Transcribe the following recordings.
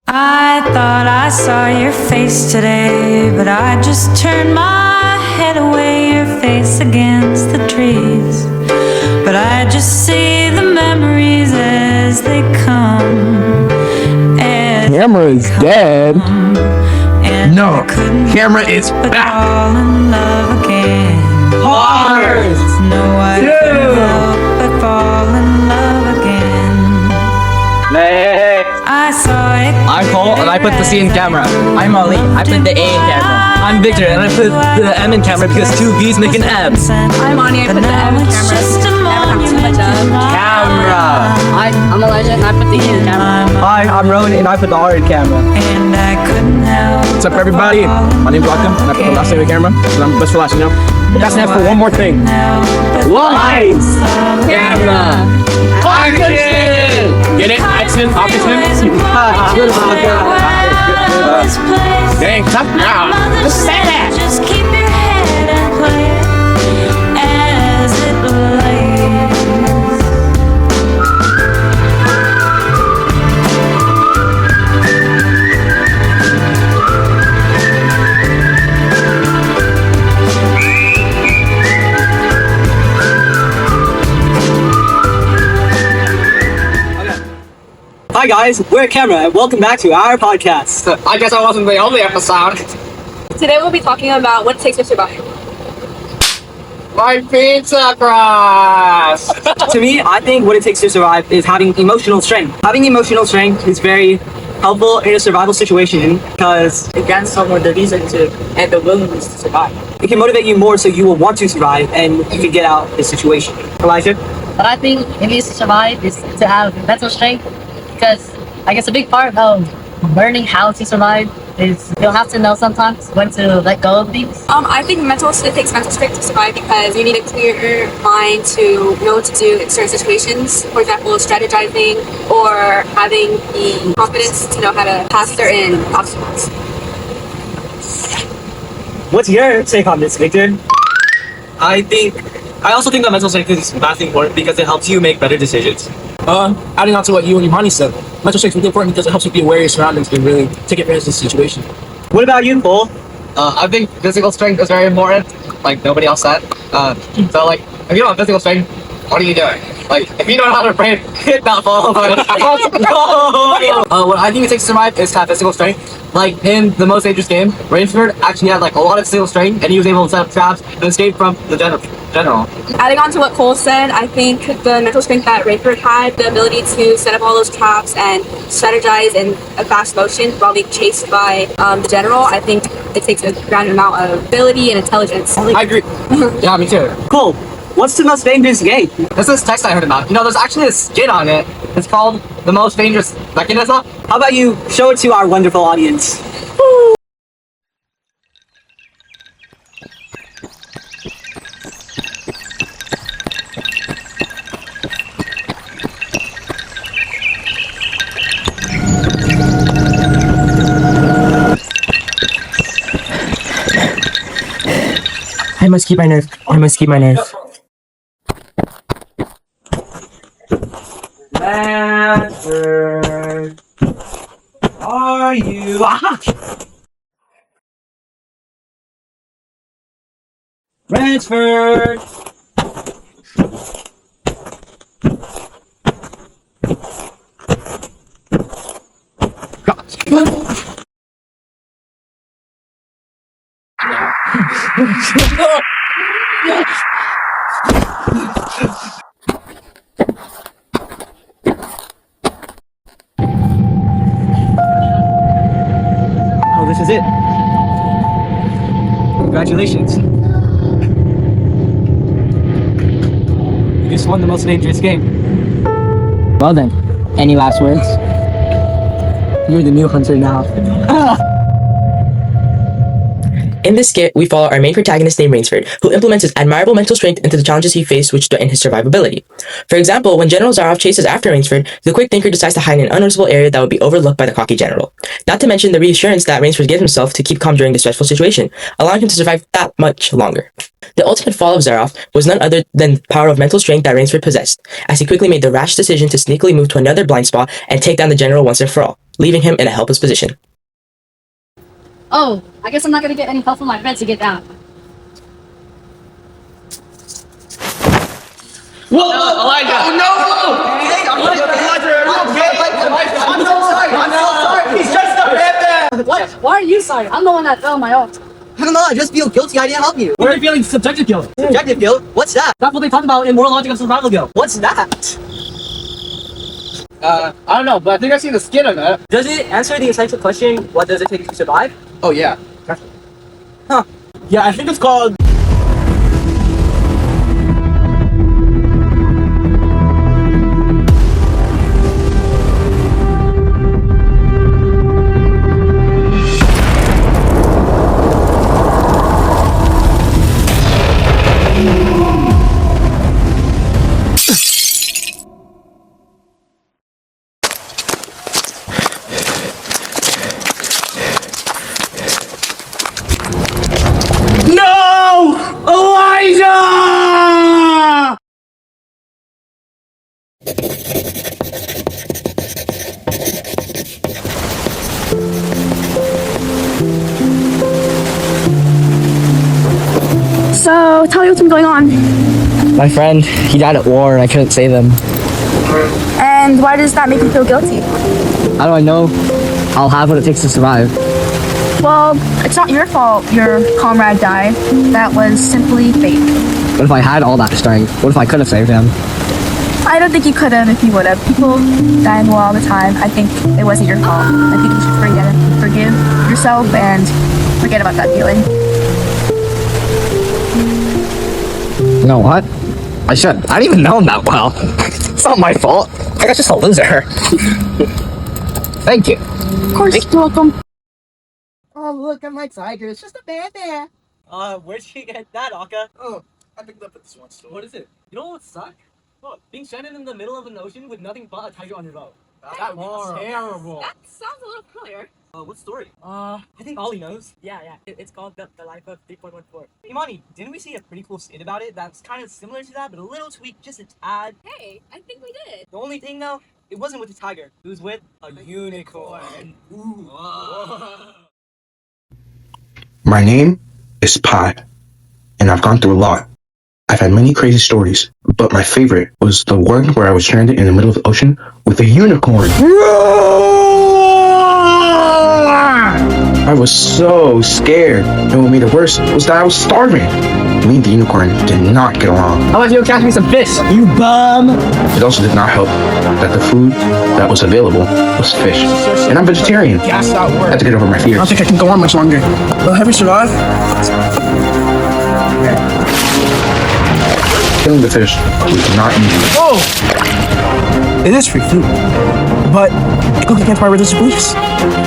I thought I saw your face today, but I just turned my head away, your face against the trees. But I just see the memories as they come. C.A.M.E.R.A is dead. No, C.A.M.E.R.A is back. Fall in love again. Hearts. No, I can't help but fall in love again. Hey. I saw it. I'm Cole, and I put the C in camera. I'm Ali, I put the A in camera. I'm Victor, and I put the M in camera because two V's make an M. I'm Ani, I put the M in camera. Never have too much of. Camera! I'm Elijah, and I put the E in camera. Hi, I'm Rowan, and I put the R in camera. And I couldn't help. What's up, everybody? My name's Welcome, and I put the last name in camera, and I'm best for last, you know? That's enough for one more thing. Lights! Camera! Action! Get it? Action? Action? Dang, stop now. Just say that. Just keep your head and play it as it lays. Hi guys, we're C.A.M.E.R.A, and welcome back to our podcast. I guess I wasn't the only episode. Today we'll be talking about what it takes to survive. My pizza crust! To me, I think what it takes to survive is having emotional strength. Having emotional strength is very helpful in a survival situation because it grants someone the reason to and the willingness to survive. It can motivate you more so you will want to survive and you can get out of the situation. Elijah? What I think it needs to survive is to have mental strength, because I guess a big part of learning how to survive is you'll have to know sometimes when to let go of things. I think it takes mental strength to survive because you need a clear mind to know what to do in certain situations. For example, strategizing or having the confidence to know how to pass certain obstacles. What's your take on this, Victor? I also think that mental strength is vastly important because it helps you make better decisions. Adding on to what you and Imani said, mental strength is really important because it helps you be aware of your surroundings and really take advantage of the situation. What about you, Cole? I think physical strength is very important, like nobody else said. So like, if you don't have physical strength, what are you doing? Like, if you don't know how to pray, hit that ball. What I think it takes to survive is to have physical strength. Like in the most dangerous game, Rainsford actually had like a lot of physical strength, and he was able to set up traps and escape from the general. Adding on to what Cole said, I think the mental strength that Rayford had, the ability to set up all those traps and strategize in a fast motion while being chased by the general, I think it takes a grand amount of ability and intelligence. I agree. Yeah, me too. Cool. What's the most dangerous game? There's this text I heard about. You know, there's actually a skin on it. It's called The Most Dangerous Mechanism. How about you show it to our wonderful audience? I must keep my nerve. I must keep my nerve. Lanford, are you? Ransford. Oh, this is it. Congratulations. You just won the most dangerous game. Well then, any last words? You're the new hunter now. In this skit, we follow our main protagonist named Rainsford, who implements his admirable mental strength into the challenges he faced which threaten his survivability. For example, when General Zaroff chases after Rainsford, the quick thinker decides to hide in an unnoticeable area that would be overlooked by the cocky general. Not to mention the reassurance that Rainsford gives himself to keep calm during the stressful situation, allowing him to survive that much longer. The ultimate fall of Zaroff was none other than the power of mental strength that Rainsford possessed, as he quickly made the rash decision to sneakily move to another blind spot and take down the general once and for all. leaving him in a helpless position. Oh, I guess I'm not gonna get any help from my friends to get down. Whoa, Elijah! Oh, no! Hey, I'm so sorry. He's just a man. What? Why are you sorry? I'm the one that fell on my own. I don't know, I just feel guilty I didn't help you. What are you feeling? Subjective guilt. Subjective guilt? What's that? That's what they talk about in moral logic of survival guilt. What's that? I don't know, but I think I've seen the skit on that. Does it answer the essential question, what does it take to survive? Oh, yeah. Huh. Yeah, I think it's called. No! Elijah! So, tell me what's been going on. My friend, he died at war and I couldn't save him. And why does that make you feel guilty? How do I know I'll have what it takes to survive? Well, it's not your fault your comrade died. That was simply fate. What if I had all that strength? What if I could have saved him? I don't think you could have if you would have. People die in war all the time. I think it wasn't your fault. I think you should forgive yourself and forget about that feeling. You know what? I should. I didn't even know him that well. It's not my fault. I got just a loser. Thank you. Of course, you're welcome. Oh, look at my tiger. It's just a bear. Where'd you get that, Aka? Oh, I picked it up at this one store. What is it? You know what would suck? What? Being stranded in the middle of an ocean with nothing but a tiger on your boat. That would be terrible. That sounds a little familiar. What story? I think Ollie knows. Yeah. It's called The Life of 3.14. Imani, didn't we see a pretty cool skit about it that's kind of similar to that, but a little tweaked, just a tad? Hey, I think we did. The only thing, though, it wasn't with a tiger. It was with a unicorn. Ooh. My name is Pi, and I've gone through a lot. I've had many crazy stories, but my favorite was the one where I was stranded in the middle of the ocean with a unicorn. I was so scared, and what made it worse was that I was starving. Me and the unicorn did not get along. How about you catch me some fish, you bum? It also did not help that the food that was available was fish, and I'm vegetarian. I had to get over my I fears. don't think I can go on much longer. Well, have you survived? Killing the fish was not easy. Oh! It is free food. But it goes against my religious beliefs.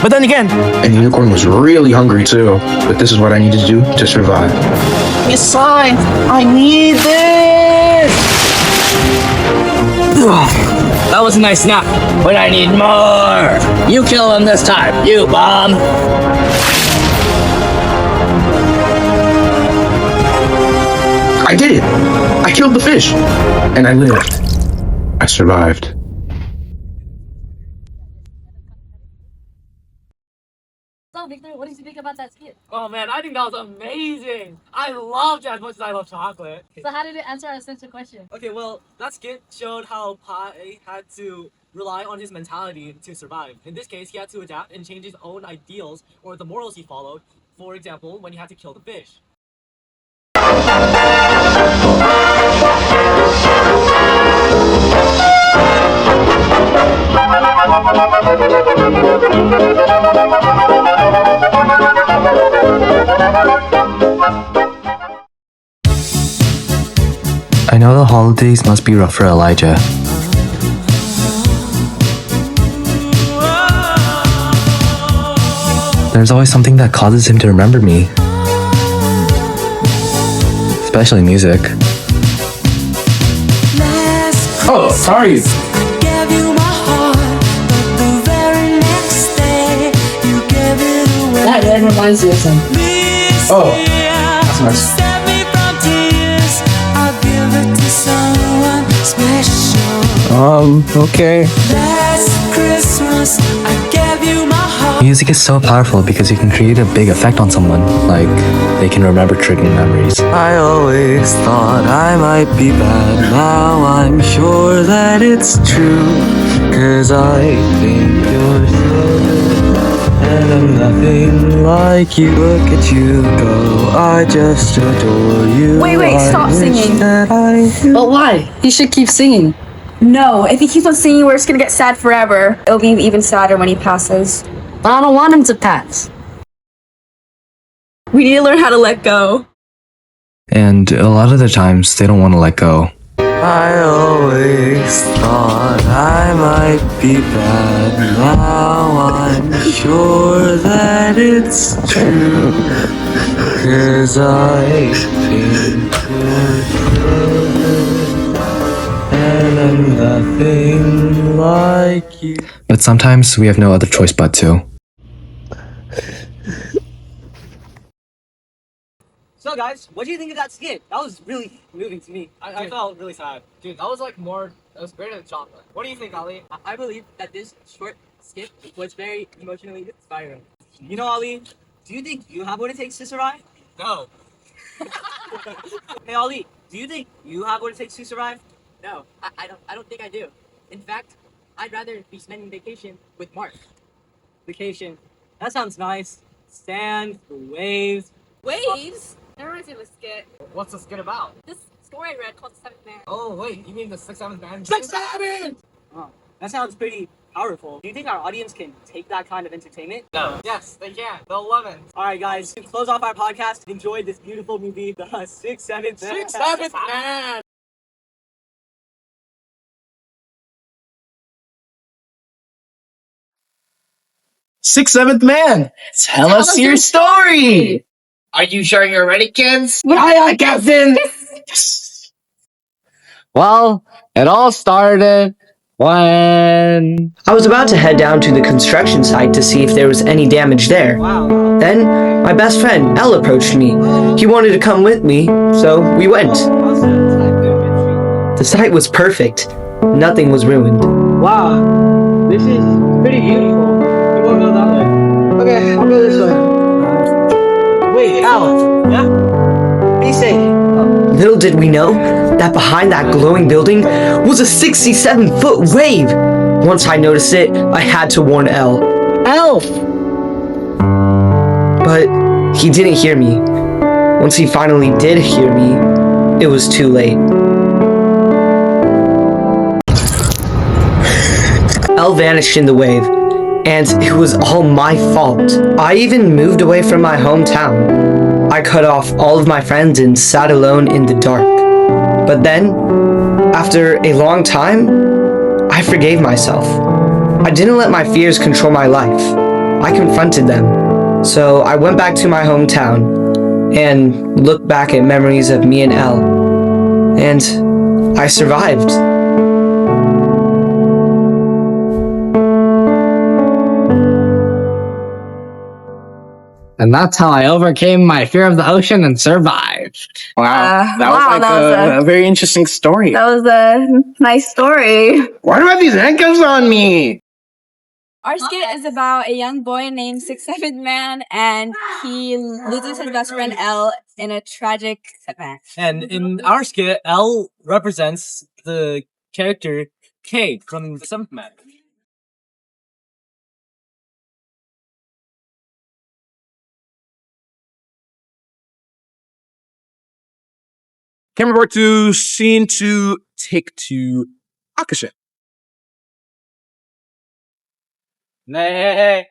But then again, And the unicorn was really hungry too, but this is what I needed to do to survive. it's fine. I need this! That was a nice snap, but I need more. You kill him this time, you bum. I did it! I killed the fish! And I lived. I survived. So, Victor, what did you think about that skit? Oh man, I think that was amazing. I loved it as much as I love chocolate. So, how did it answer our essential question? Okay, well, that skit showed how Pi had to rely on his mentality to survive. In this case, he had to adapt and change his own ideals or the morals he followed. For example, when he had to kill the fish. I know the holidays must be rough for Elijah. There's always something that causes him to remember me. Especially music. Oh, sorry. That reminds me of something. Oh, that's nice. Okay. Last Christmas, I gave you Music is so powerful because you can create a big effect on someone, like they can remember triggering memories. I always thought I might be bad. Now I'm sure that it's true. 'Cause I think you're so good. And I'm nothing like you. Look at you go. I just adore you. Wait, stop singing. But why? You should keep singing. No, if he keeps on singing, we're just gonna get sad forever. It'll be even sadder when he passes. But I don't want him to pass. We need to learn how to let go. And a lot of the times, they don't want to let go. I always thought I might be bad. Now I'm sure that it's true. 'Cause I think you're so good. And I'm nothing like you. But sometimes we have no other choice but to. So guys, what do you think of that skit? That was really moving to me. I felt really sad. Dude, that was like more. That was greater than chocolate. What do you think, Ali? I believe that this short skit was very emotionally inspiring. You know, Ali, do you think you have what it takes to survive? No. Hey, Ali, do you think you have what it takes to survive? No, I don't think I do. In fact, I'd rather be spending vacation with Mark. Vacation. That sounds nice. Sand, the waves. Waves? That reminds me of a skit. What's this skit about? This story I read called The Seventh Man. Oh wait, you mean the 6/7 man? 6/7! Oh, that sounds pretty powerful. Do you think our audience can take that kind of entertainment? No. Yes, they can. They'll love it. Alright guys, to close off our podcast, enjoy this beautiful movie, The 6/7 Man. 6/7 man! Seventh Man. Tell us your story. Are you sure you're ready, kids? Aye, Captain. Well, it all started when... I was about to head down to the construction site to see if there was any damage there. Then, my best friend, Elle, approached me. He wanted to come with me, so we went. The site was perfect. Nothing was ruined. Wow, this is pretty beautiful. You won't go that way. Okay, I'll go this way. Wait, Al. Yeah? Be safe. Little did we know that behind that glowing building was a 67-foot wave. Once I noticed it, I had to warn Elle. Elf. But he didn't hear me. Once he finally did hear me, it was too late. Elle vanished in the wave, and it was all my fault. I even moved away from my hometown. I cut off all of my friends and sat alone in the dark. But then, after a long time, I forgave myself. I didn't let my fears control my life. I confronted them. So I went back to my hometown and looked back at memories of me and Elle. And I survived. And that's how I overcame my fear of the ocean and survived. Wow, that was a very interesting story. That was a nice story. Why do I have these handcuffs on me? Our skit is about a young boy named 6/7 Man, and he loses his best friend Elle in a tragic event. And in our skit, L represents the character K from the 7th Man. Camera work to scene 2, take 2, action. Hey.